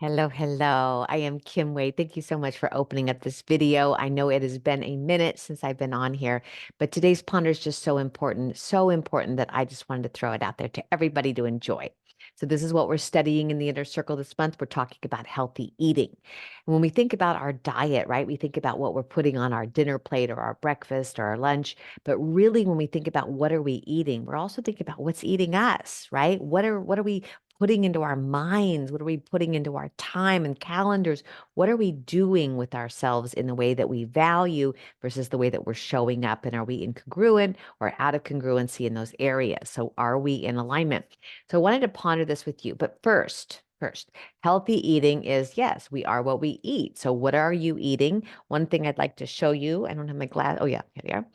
Hello, hello. I am Kim Wade. Thank you so much for opening up this video. I know it has been a minute since I've been on here, but today's ponder is just so important that I just wanted to throw it out there to everybody to enjoy. So this is what we're studying in the Inner Circle this month. We're talking about healthy eating. And when we think about our diet, right, we think about what we're putting on our dinner plate or our breakfast or our lunch. But really, when we think about what are we eating, we're also thinking about what's eating us, right? What are we putting into our minds? What are we putting into our time and calendars? What are we doing with ourselves in the way that we value versus the way that we're showing up? And are we incongruent or out of congruency in those areas? So are we in alignment? So I wanted to ponder this with you. But first, healthy eating is yes, we are what we eat. So what are you eating? One thing I'd like to show you, I don't have my glass. Oh yeah, here they are.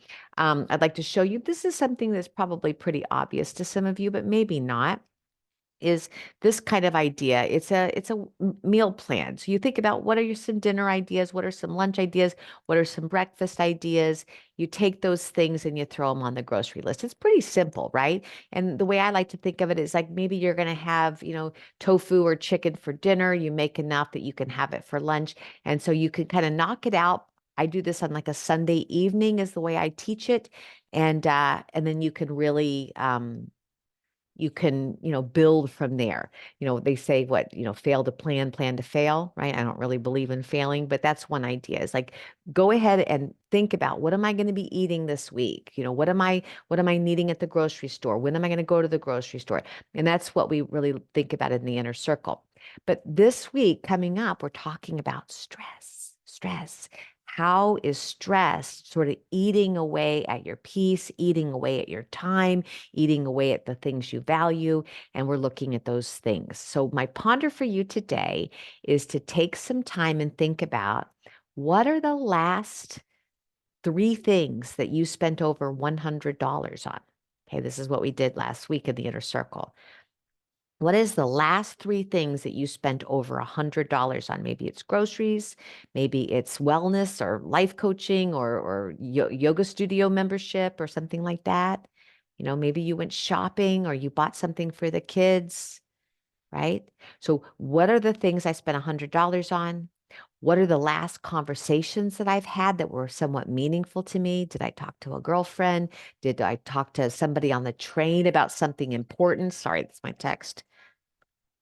I'd like to show you, this is something that's probably pretty obvious to some of you, but maybe not is this kind of idea. It's a meal plan. So you think about what are your some dinner ideas, what are some lunch ideas, what are some breakfast ideas. You take those things and you throw them on the grocery list. It's pretty simple, right? And the way I like to think of it is like maybe you're going to have, tofu or chicken for dinner. You make enough that you can have it for lunch. And so you can kind of knock it out. I do this on like a Sunday evening is the way I teach it. And then you can really build from there. They say fail to plan to fail, right? I don't really believe in failing, but that's one idea is like, go ahead and think about what am I going to be eating this week? What am I needing at the grocery store? When am I going to go to the grocery store? And that's what we really think about in the inner circle. But this week coming up, we're talking about stress. How is stress sort of eating away at your peace, eating away at your time, eating away at the things you value? And we're looking at those things. So, my ponder for you today is to take some time and think about what are the last three things that you spent over $100 on? Okay, this is what we did last week in the inner circle. What is the last three things that you spent over $100 on? Maybe it's groceries, maybe it's wellness or life coaching or yoga studio membership or something like that. Maybe you went shopping or you bought something for the kids, right? So, what are the things I spent $100 on? What are the last conversations that I've had that were somewhat meaningful to me? Did I talk to a girlfriend? Did I talk to somebody on the train about something important? Sorry, that's my text.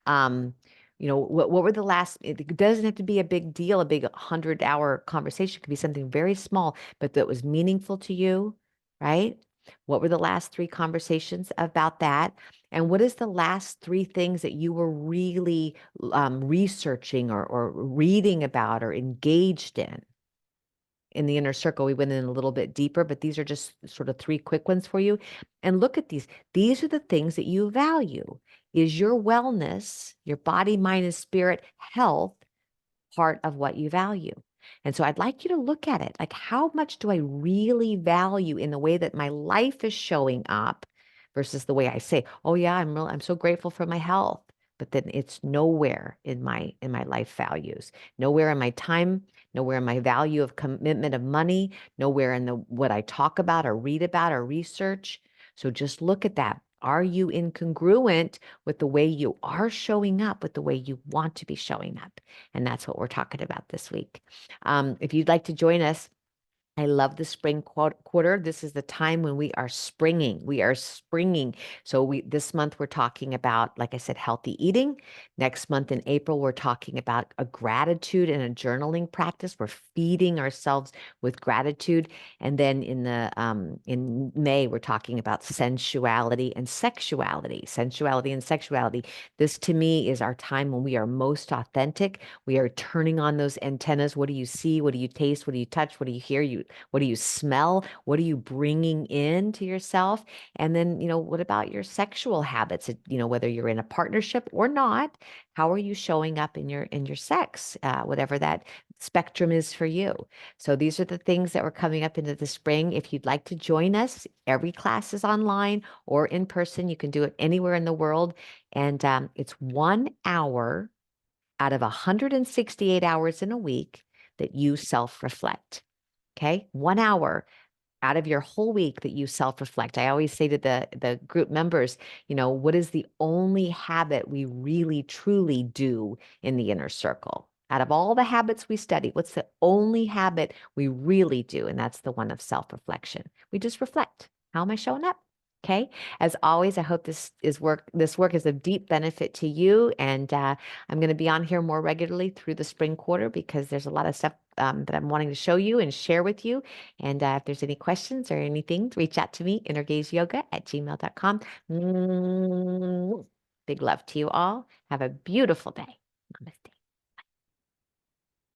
Um, what were the last, it doesn't have to be a big deal, a big 100-hour conversation. It could be something very small, but that was meaningful to you, right? What were the last three conversations about that? And what is the last three things that you were really researching or reading about or engaged in? In the inner circle, we went in a little bit deeper, but these are just sort of three quick ones for you. And look at these. These are the things that you value. Is your wellness, your body, mind, and spirit health part of what you value? And so I'd like you to look at it like, how much do I really value in the way that my life is showing up versus the way I say, oh yeah, I'm so grateful for my health. But then it's nowhere in my life values, nowhere in my time, nowhere in my value of commitment of money, nowhere in the what I talk about or read about or research. So just look at that. Are you incongruent with the way you are showing up, with the way you want to be showing up? And that's what we're talking about this week. If you'd like to join us, I love the spring quarter. This is the time when we are springing. We are springing. So this month we're talking about, like I said, healthy eating. Next month in April, we're talking about a gratitude and a journaling practice. We're feeding ourselves with gratitude. And then in May, we're talking about sensuality and sexuality. Sensuality and sexuality. This to me is our time when we are most authentic. We are turning on those antennas. What do you see? What do you taste? What do you touch? What do you hear? What do you smell? What are you bringing in to yourself? And then, what about your sexual habits? Whether you're in a partnership or not, how are you showing up in your sex, whatever that spectrum is for you? So these are the things that were coming up into the spring. If you'd like to join us, every class is online or in person. You can do it anywhere in the world. And it's 1 hour out of 168 hours in a week that you self-reflect. Okay, 1 hour. out of your whole week that you self-reflect. I always say to the group members, what is the only habit we really truly do in the inner circle? Out of all the habits we study, what's the only habit we really do? And that's the one of self-reflection. We just reflect. How am I showing up? Okay. As always, I hope this work is of deep benefit to you. And I'm going to be on here more regularly through the spring quarter because there's a lot of stuff that I'm wanting to show you and share with you. And if there's any questions or anything, reach out to me, innergazeyoga@gmail.com. Big love to you all. Have a beautiful day. Namaste.